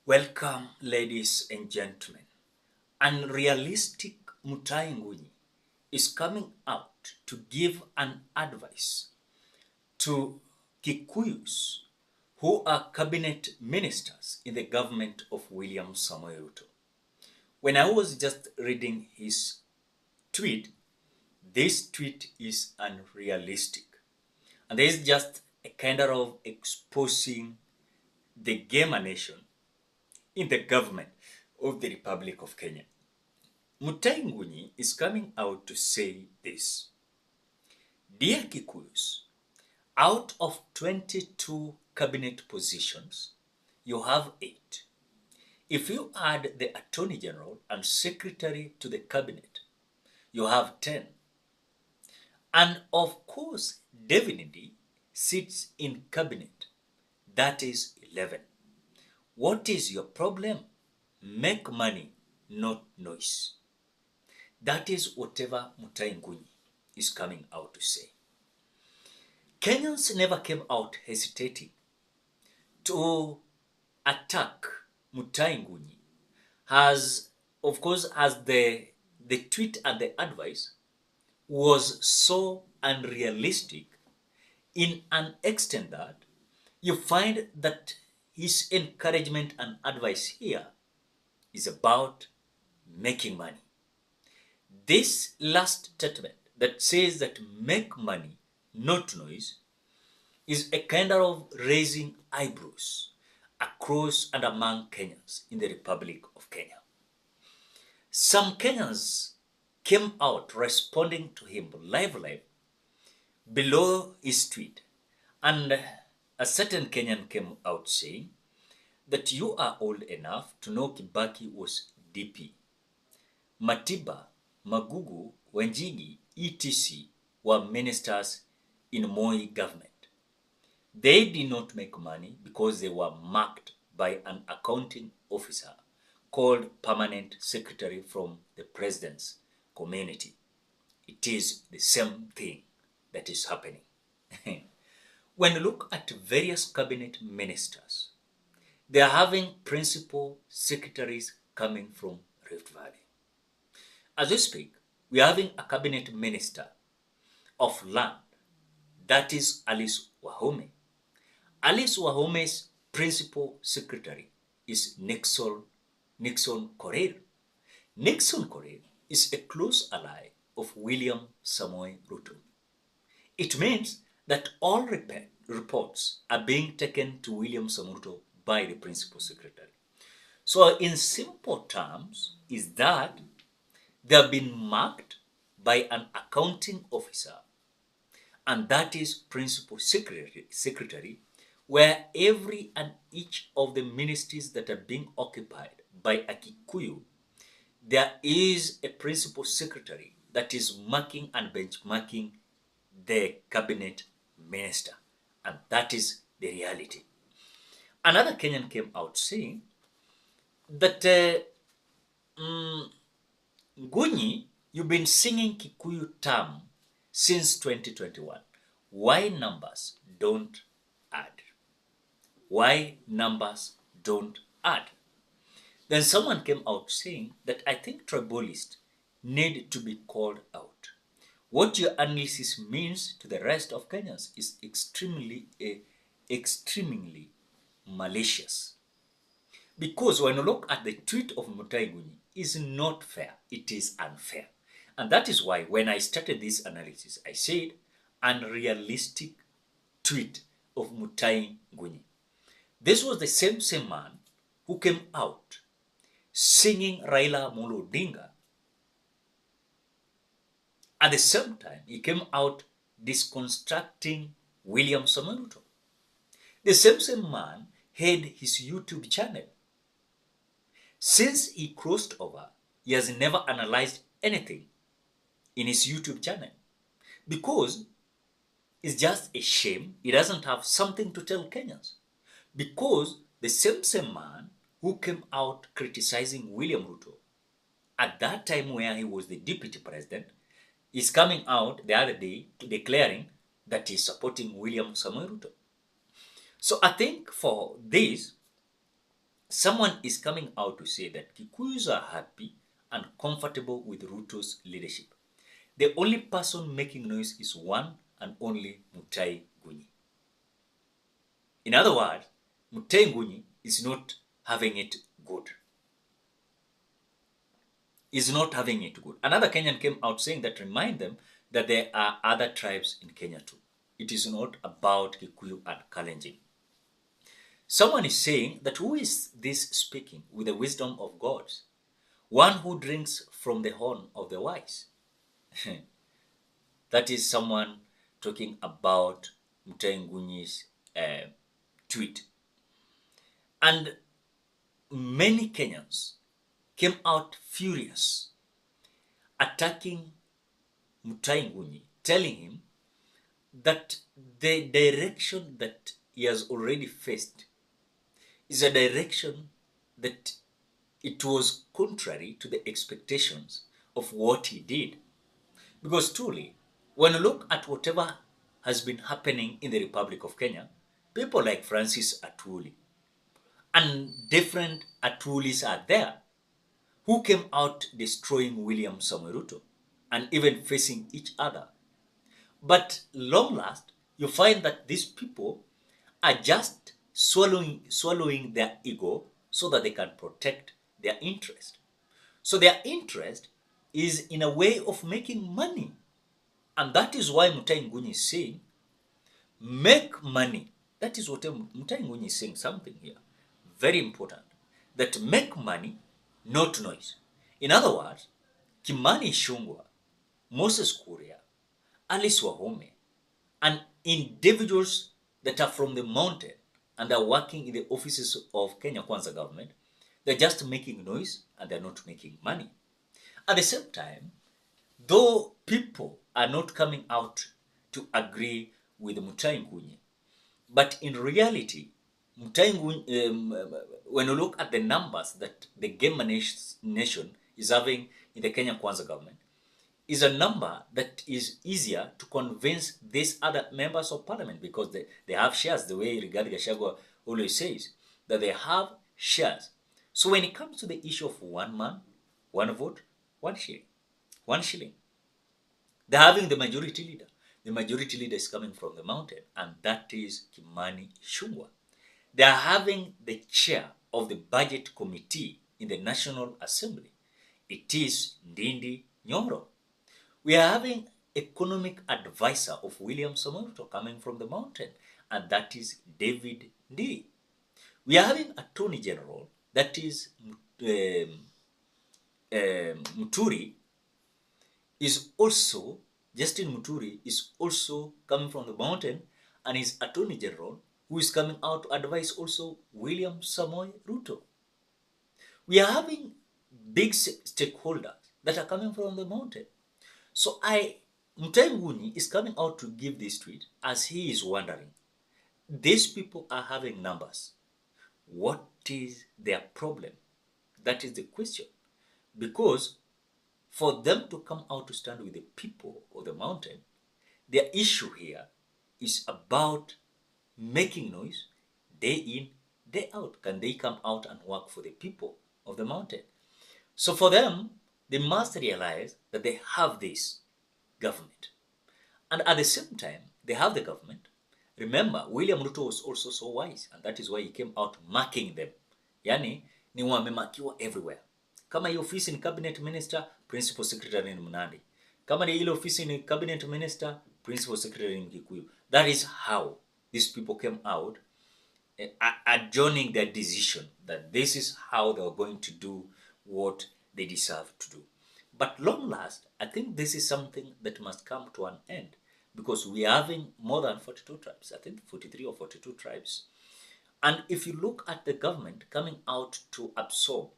Welcome, ladies and gentlemen. Unrealistic Mutahi Ngunyi is coming out to give an advice to KIKUYUS who are cabinet ministers in the government of William Samoei Ruto. When I was just reading his tweet, this tweet is unrealistic. And there is just a kind of exposing the gamer nation in the government of the Republic of Kenya. Mutahi Ngunyi is coming out to say this. Dear KIKUYUS, out of 22 cabinet positions, you have 8. If you add the Attorney General and Secretary to the cabinet, you have 10. And of course, David sits in cabinet. That is 11. What is your problem? Make money, not noise. That is whatever Mutahi Ngunyi is coming out to say. Kenyans never came out hesitating to attack Mutahi Ngunyi as the tweet and the advice was so unrealistic in an extent that you find that his encouragement and advice here is about making money. This last statement that says that make money, not noise, is a kind of raising eyebrows across and among Kenyans in the Republic of Kenya. Some Kenyans came out responding to him live below his tweet, and a certain Kenyan came out saying that you are old enough to know Kibaki was DP. Matiba, Magugu, Wanjigi, etc. were ministers in Moi government. They did not make money because they were marked by an accounting officer called permanent secretary from the president's community. It is the same thing that is happening. When you look at various cabinet ministers, they are having principal secretaries coming from Rift Valley. As we speak, we are having a cabinet minister of land, that is Alice Wahome. Alice Wahome's principal secretary is Nixon Korir. Nixon Korir is a close ally of William Samoei Ruto. It means that all reports are being taken to William Samoei Ruto by the principal secretary. So in simple terms is that they have been marked by an accounting officer, and that is principal secretary, where every and each of the ministries that are being occupied by a Kikuyu, there is a principal secretary that is marking and benchmarking the cabinet minister, and that is the reality. Another Kenyan came out saying that Ngunyi, you've been singing Kikuyu term since 2021. Why numbers don't add? Why numbers don't add? Then someone came out saying that I think tribalists need to be called out. What your analysis means to the rest of Kenyans is extremely malicious. Because when you look at the tweet of Mutahi Ngunyi, is not fair, it is unfair. And that is why when I started this analysis, I said unrealistic tweet of Mutahi Ngunyi. This was the same man who came out singing Raila Amolo Odinga. At the same time, he came out disconstructing William Samoei Ruto. The same man had his YouTube channel. Since he crossed over, he has never analyzed anything in his YouTube channel because it's just a shame he doesn't have something to tell Kenyans. Because the same man who came out criticizing William Ruto at that time where he was the deputy president is coming out the other day declaring that he's supporting William Samoei Ruto. So I think for this, someone is coming out to say that Kikuyus are happy and comfortable with Ruto's leadership. The only person making noise is one and only Mutahi Ngunyi. In other words, Mutahi Ngunyi is not having it good. Is not having it good. Another Kenyan came out saying that remind them that there are other tribes in Kenya too. It is not about Kikuyu and Kalenjin. Someone is saying that who is this speaking with the wisdom of God? One who drinks from the horn of the wise. That is someone talking about Mutahi Ngunyi's tweet. And many Kenyans came out furious, attacking Mutahi Ngunyi, telling him that the direction that he has already faced is a direction that it was contrary to the expectations of what he did. Because truly, when you look at whatever has been happening in the Republic of Kenya, people like Francis Atwoli and different Atwolis are there who came out destroying William Samoei Ruto and even facing each other. But long last, you find that these people are just swallowing their ego so that they can protect their interest. So their interest is in a way of making money. And that is why Mutahi Ngunyi is saying, make money. That is what Mutahi Ngunyi is saying something here. Very important. That make money, not noise. In other words, Kimani Ichung'wah, Moses Kuria, Alice Wahome, and individuals that are from the mountain and are working in the offices of Kenya Kwanza government, they're just making noise and they're not making money. At the same time, though people are not coming out to agree with Mutahi Ngunyi, but in reality, Mutahi Ngunyi, when you look at the numbers that the Game Nation is having in the Kenya Kwanza government, is a number that is easier to convince these other members of parliament because they have shares, the way Rigathi Gachagua always says, that they have shares. So when it comes to the issue of one man, one vote, 1 shilling, 1 shilling, they're having the majority leader. The majority leader is coming from the mountain, and that is Kimani Ichung'wah. They are having the chair of the budget committee in the National Assembly. It is Ndindi Nyoro. We are having economic advisor of William Samoei Ruto coming from the mountain, and that is David Ndii. We are having Attorney General, that is Muturi, is also, Justin Muturi is also coming from the mountain, and is Attorney General who is coming out to advise also William Samoei Ruto. We are having big stakeholders that are coming from the mountain. So Mutahi Ngunyi is coming out to give this tweet as he is wondering, these people are having numbers. What is their problem? That is the question. Because for them to come out to stand with the people of the mountain, their issue here is about making noise day in, day out. Can they come out and work for the people of the mountain? So for them, they must realize that they have this government. And at the same time, they have the government. Remember, William Ruto was also so wise, and that is why he came out marking them. Yani, ni wamemakiwa everywhere. Kama hii ofisi ni cabinet minister, principal secretary ni Mnandi. Kama ni ile ofisi ni cabinet minister, principal secretary ni Mkikuyu. That is how these people came out, adjourning their decision that this is how they are going to do what they deserve to do. But long last, I think this is something that must come to an end because we are having more than 42 tribes. I think 43 or 42 tribes. And if you look at the government coming out to absorb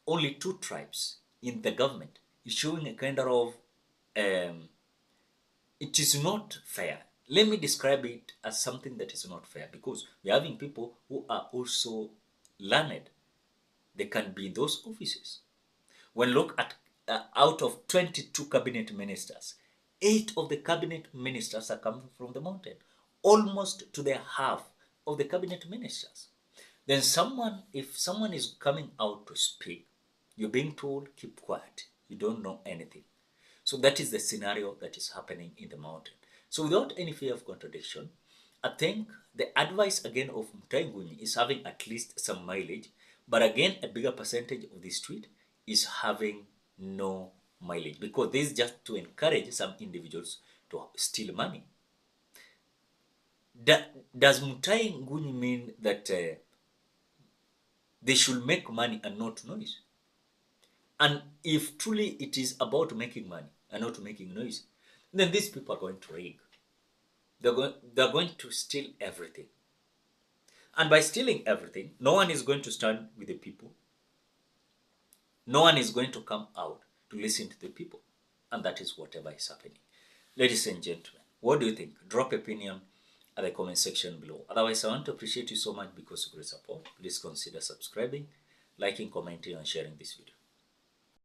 only 2 tribes in the government, is showing a kind of, it is not fair. Let me describe it as something that is not fair because we're having people who are also learned. They can be in those offices. When look at out of 22 cabinet ministers, 8 of the cabinet ministers are coming from the mountain, almost to the half of the cabinet ministers. Then if someone is coming out to speak, you're being told, keep quiet. You don't know anything. So that is the scenario that is happening in the mountain. So without any fear of contradiction, I think the advice again of Ngunyi is having at least some mileage, but again, a bigger percentage of the street is having no mileage, because this is just to encourage some individuals to steal money. Does Ngunyi mean that they should make money and not noise? And if truly it is about making money and not making noise, then these people are going to rig. They're going to steal everything. And by stealing everything, no one is going to stand with the people. No one is going to come out to listen to the people. And that is whatever is happening. Ladies and gentlemen, what do you think? Drop opinion at the comment section below. Otherwise, I want to appreciate you so much because of your support. Please consider subscribing, liking, commenting, and sharing this video.